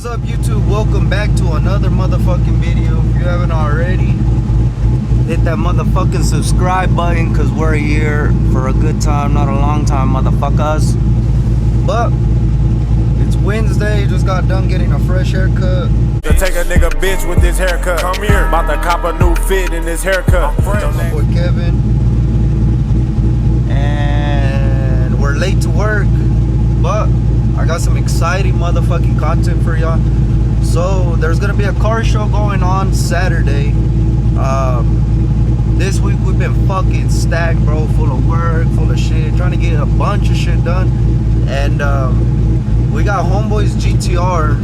is up, YouTube? Welcome back to another motherfucking video. If you haven't already, hit that motherfucking subscribe button, because we're here for a good time, not a long time, motherfuckers. But it's Wednesday, just got done getting a fresh haircut. To take a nigga bitch with this haircut. Come here. About to cop a new fit in this haircut. My boy Kevin. And we're late to work, but I got some exciting motherfucking content for y'all. So there's gonna be a car show going on Saturday. This week we've been fucking stacked, bro, full of work, full of shit, trying to get a bunch of shit done. And we got Homeboy's GTR.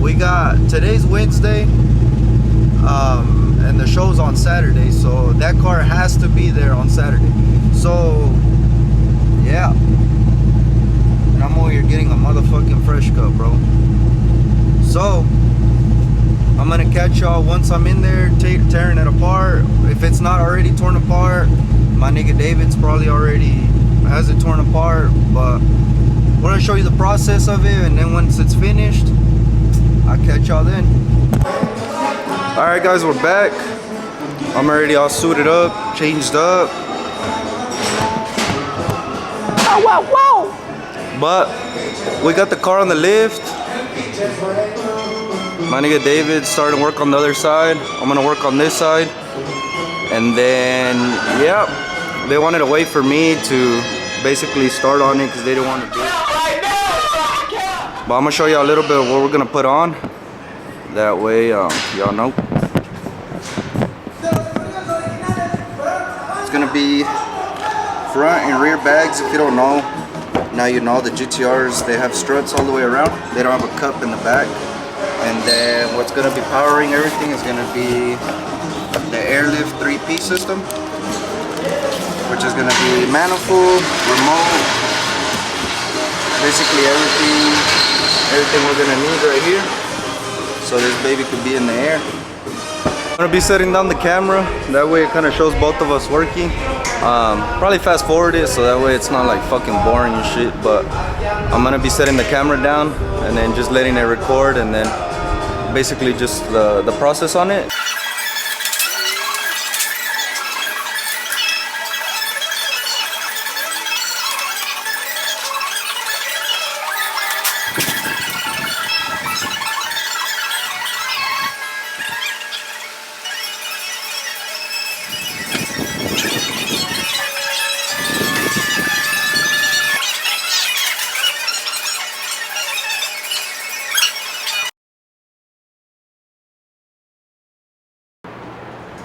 We got, today's Wednesday, and the show's on Saturday, so that car has to be there on Saturday. So yeah, and I'm over here getting a motherfucking fresh cut, bro. So I'm gonna catch y'all once I'm in there tearing it apart. If it's not already torn apart, my nigga David's probably already has it torn apart, but we're gonna show you the process of it, and then once it's finished, I'll catch y'all then. Alright guys, we're back. I'm already all suited up, changed up. Wow, wow, wow! But we got the car on the lift. My nigga David starting work on the other side. I'm gonna work on this side. And then, yeah, they wanted to wait for me to basically start on it because they didn't want to do it. But I'm gonna show you a little bit of what we're gonna put on. That way, y'all know. It's gonna be front and rear bags. If you don't know, now you know the GTRs, they have struts all the way around. They don't have a cup in the back. And then what's gonna be powering everything is gonna be the Airlift 3P system, which is gonna be manifold, remote, basically everything we're gonna need right here, so this baby could be in the air. I'm gonna be setting down the camera, that way it kind of shows both of us working. Probably fast forward it so that way it's not like fucking boring and shit, but I'm gonna be setting the camera down and then just letting it record, and then basically just the process on it.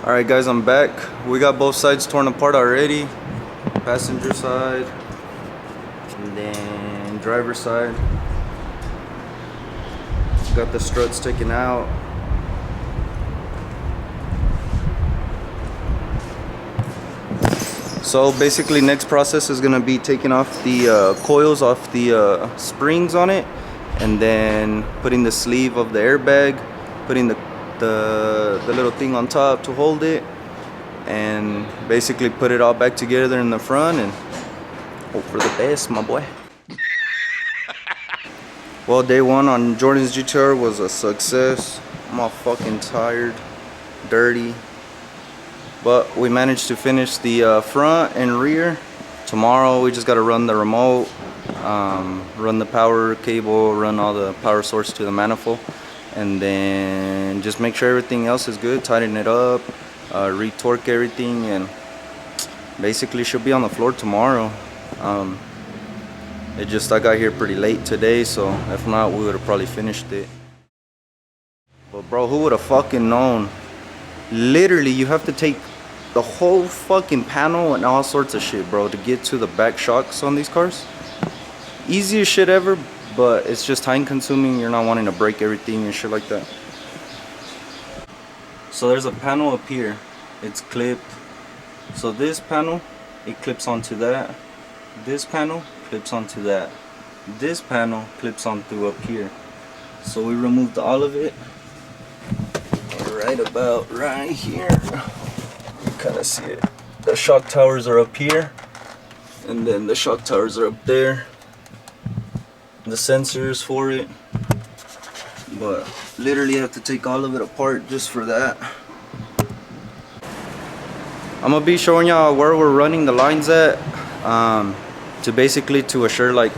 Alright guys, I'm back. We got both sides torn apart already. Passenger side and then driver side. Got the struts taken out. So basically next process is gonna be taking off the coils off the springs on it, and then putting the sleeve of the airbag, putting the little thing on top to hold it, and basically put it all back together in the front and hope for the best, my boy. Well, day one on Jordan's GTR was a success. I'm all fucking tired, dirty, but we managed to finish the front and rear. Tomorrow we just got to run the remote, run the power cable, run all the power source to the manifold, and then just make sure everything else is good, tighten it up, re-torque everything, and basically should be on the floor tomorrow. I got here pretty late today, so if not, we would have probably finished it. But bro, who would have fucking known? Literally, you have to take the whole fucking panel and all sorts of shit, bro, to get to the back shocks on these cars. Easiest shit ever, but it's just time consuming. You're not wanting to break everything and shit like that. So there's a panel up here, it's clipped. So this panel, it clips onto that. This panel clips onto that. This panel clips onto up here. So we removed all of it right about right here. You kind of see it. The shock towers are up here, and then the shock towers are up there. The sensors for it, but literally have to take all of it apart just for that. I'm gonna be showing y'all where we're running the lines at, to basically to assure like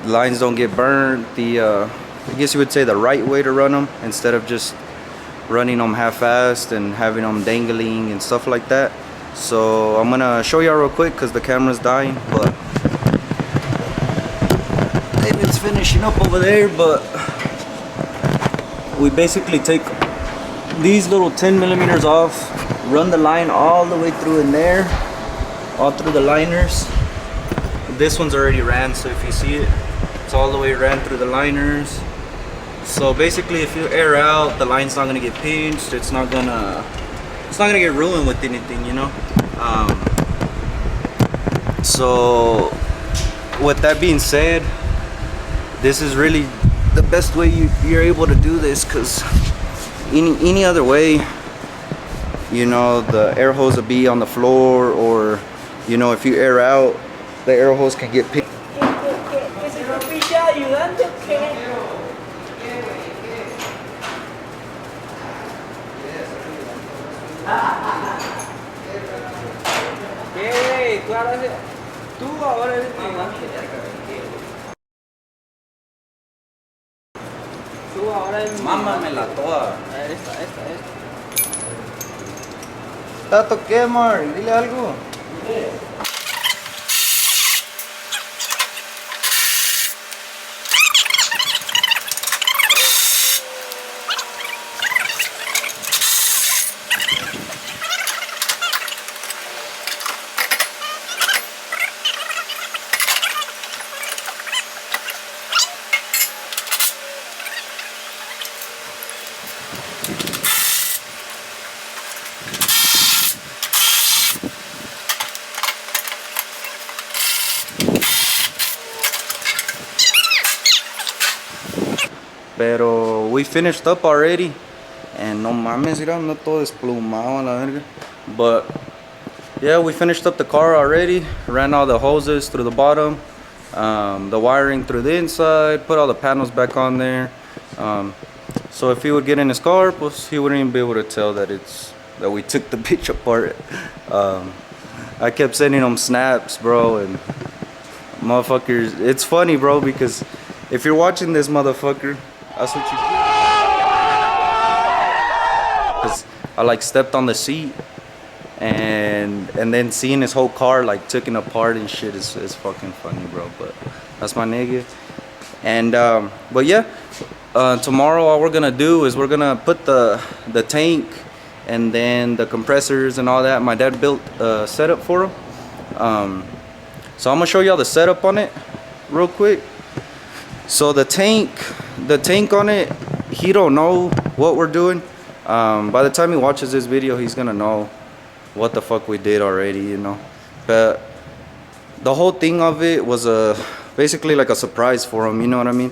the lines don't get burned. I guess you would say the right way to run them, instead of just running them half-assed and having them dangling and stuff like that. So I'm gonna show y'all real quick because the camera's dying, but maybe it's finishing up over there. But we basically take these little 10 millimeters off, run the line all the way through in there, all through the liners. This one's already ran, so if you see it, it's all the way ran through the liners. So basically, if you air out, the line's not gonna get pinched. It's not gonna get ruined with anything, you know. So with that being said, this is really the best way you're able to do this, because any other way, you know, the air hose will be on the floor, or you know, if you air out, the air hose can get pinched. Tú ahora eres gigante. Tú ahora eres Mámamela toda. Esta. Tato, ¿qué, Mark? Dile algo. Pero we finished up already, and no mames, mira, anda todo desplumado a la verga. But yeah, we finished up the car already, ran all the hoses through the bottom, the wiring through the inside, put all the panels back on there. So if he would get in his car, pues, he wouldn't even be able to tell that we took the bitch apart. I kept sending him snaps, bro, and motherfuckers, it's funny, bro, because if you're watching this, motherfucker, that's what you do. Cause I like stepped on the seat, and then seeing his whole car like taken apart and shit is fucking funny, bro. But that's my nigga. And but yeah, tomorrow all we're gonna do is we're gonna put the tank and then the compressors and all that. My dad built a setup for him. So I'm gonna show y'all the setup on it real quick. So the tank on it, he don't know what we're doing. By the time he watches this video, he's gonna know what the fuck we did already, you know. But the whole thing of it was basically like a surprise for him, you know what I mean.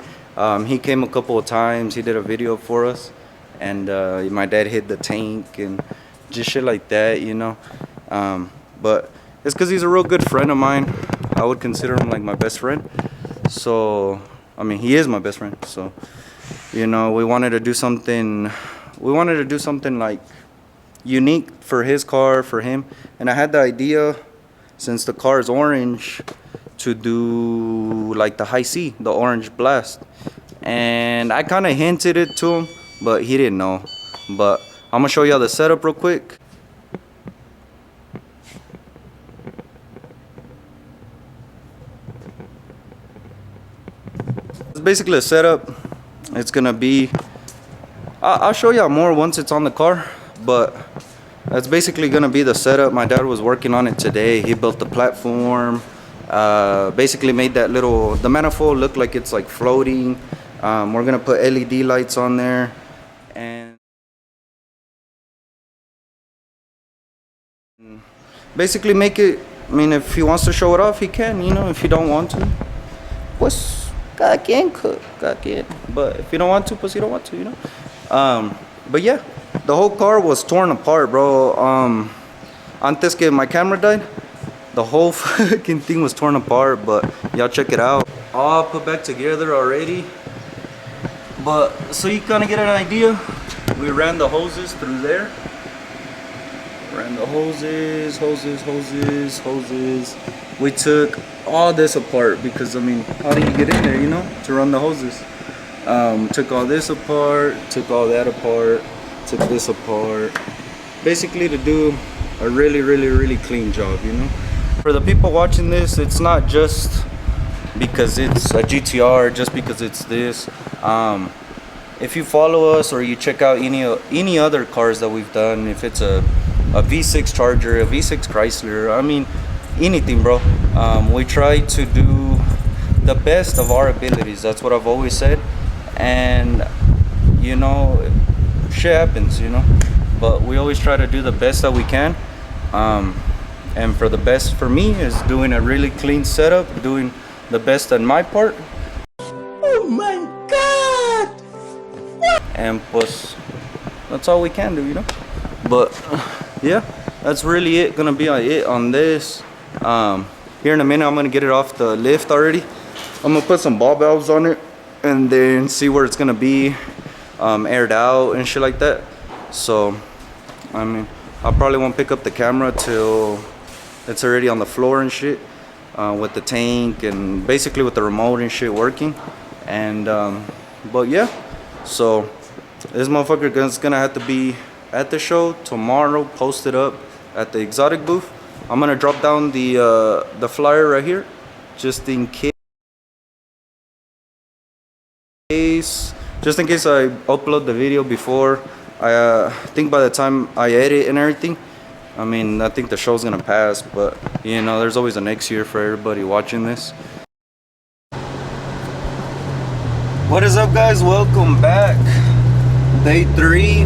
He came a couple of times, he did a video for us, and my dad hid the tank and just shit like that, you know. But it's because he's a real good friend of mine. I would consider him like my best friend. So I mean, he is my best friend, so, you know, we wanted to do something like unique for his car, for him. And I had the idea, since the car is orange, to do like the high C, the orange blast. And I kind of hinted it to him, but he didn't know. But I'm gonna show y'all the setup real quick. Basically a setup. It's gonna be, I'll show y'all more once it's on the car, but that's basically gonna be the setup. My dad was working on it today. He built the platform, basically made that the manifold look like it's like floating. We're gonna put LED lights on there, and basically make it, I mean, if he wants to show it off, he can, you know. If you don't want to, pues cada quien cook, cada quien. But if you don't want to, pues you don't want to, you know. But yeah, the whole car was torn apart, bro. Antes que my camera died, the whole fucking thing was torn apart. But y'all check it out. All put back together already. But so you kind of get an idea. We ran the hoses through there. Ran the hoses. We took all this apart because I mean, how do you get in there, you know, to run the hoses? Took all this apart, took all that apart, took this apart. Basically to do a really clean job, you know. For the people watching this, it's not just because it's a GTR, just because it's this. If you follow us or you check out any other cars that we've done, if it's a V6 Charger, a V6 Chrysler, I mean anything, bro, we try to do the best of our abilities. That's what I've always said. And you know, shit happens, you know, but we always try to do the best that we can. And for the best for me is doing a really clean setup, doing the best on my part. Oh my god! And pues that's all we can do, you know. But yeah, that's really it. Gonna be it on this. Here in a minute I'm gonna get it off the lift already. I'm gonna put some ball valves on it and then see where it's gonna be aired out and shit like that. So I mean, I probably won't pick up the camera till it's already on the floor and shit, with the tank and basically with the remote and shit working. And but yeah, so this motherfucker is gonna have to be at the show tomorrow, posted up at the exotic booth. I'm gonna drop down the flyer right here, just in case I upload the video before. I think by the time I edit and everything, I mean, I think the show's gonna pass, but you know, there's always a next year for everybody watching this. What is up, guys? Welcome back. Day 3.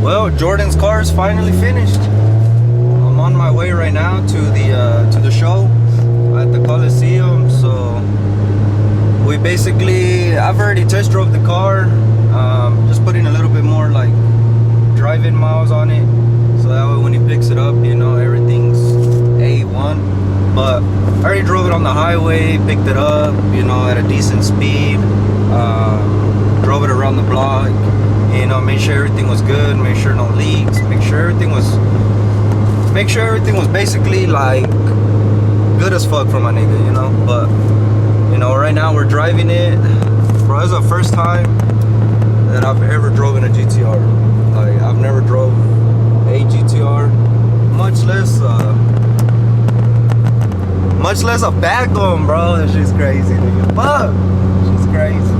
Well, Jordan's car is finally finished. I'm on my way right now to the show at the Coliseum. So we basically, I've already test drove the car, just putting a little bit more like driving miles on it, so that way when he picks it up, you know, everything's A1. But I already drove it on the highway, picked it up, you know, at a decent speed, drove it around the block, you know, made sure everything was good, made sure no leaks, make sure everything was basically like good as fuck for my nigga, you know. But you know, right now we're driving it. Bro, this is the first time that I've ever driven a GTR. Like, I've never drove a GTR, much less a back one, bro. That shit's crazy, nigga. Fuck, she's crazy.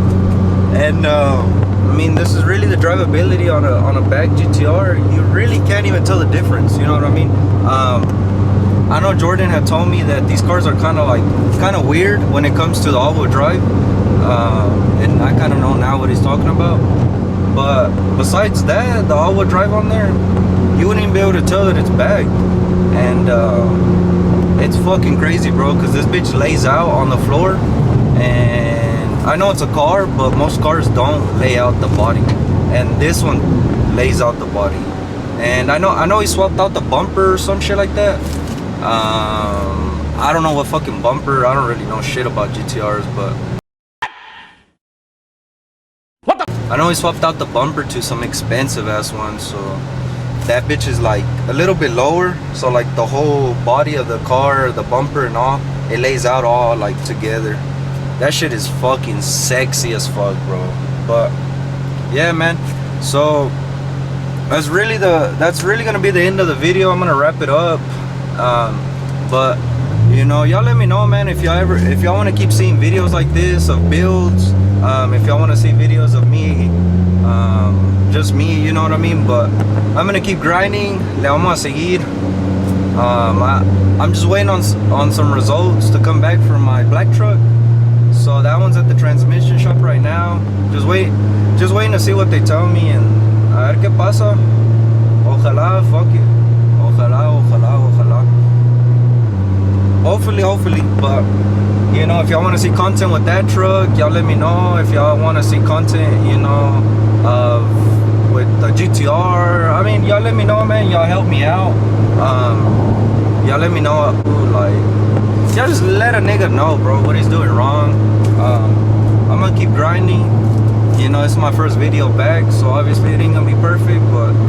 And I mean, this is really the drivability on a back GTR. You really can't even tell the difference. You know what I mean? I know Jordan had told me that these cars are kind of weird when it comes to the all-wheel drive, and I kind of know now what he's talking about. But besides that, the all-wheel drive on there, you wouldn't even be able to tell that it's bagged. And it's fucking crazy, bro, because this bitch lays out on the floor. And I know it's a car, but most cars don't lay out the body, and this one lays out the body. And I know he swapped out the bumper or some shit like that. I don't know what fucking bumper. I don't really know shit about GTRs, but what the? I know he swapped out the bumper to some expensive ass one, so that bitch is like a little bit lower. So like the whole body of the car, the bumper and all, it lays out all like together. That shit is fucking sexy as fuck, bro. But yeah, man. So that's really gonna be the end of the video. I'm gonna wrap it up. But you know, y'all let me know, man, if y'all want to keep seeing videos like this of builds, if y'all want to see videos of me, just me, you know what I mean. But I'm gonna keep grinding. Le vamos a seguir. I'm just waiting on some results to come back from my black truck. So that one's at the transmission shop right now. Just waiting to see what they tell me, and a ver qué pasa. Ojalá, fuck it. Ojalá. Hopefully. But you know, if y'all want to see content with that truck, y'all let me know. If y'all want to see content, you know, with the GTR, I mean, y'all let me know, man. Y'all help me out. Y'all let me know, like, y'all just let a nigga know, bro, what he's doing wrong. I'm gonna keep grinding. You know, it's my first video back, so obviously it ain't gonna be perfect, but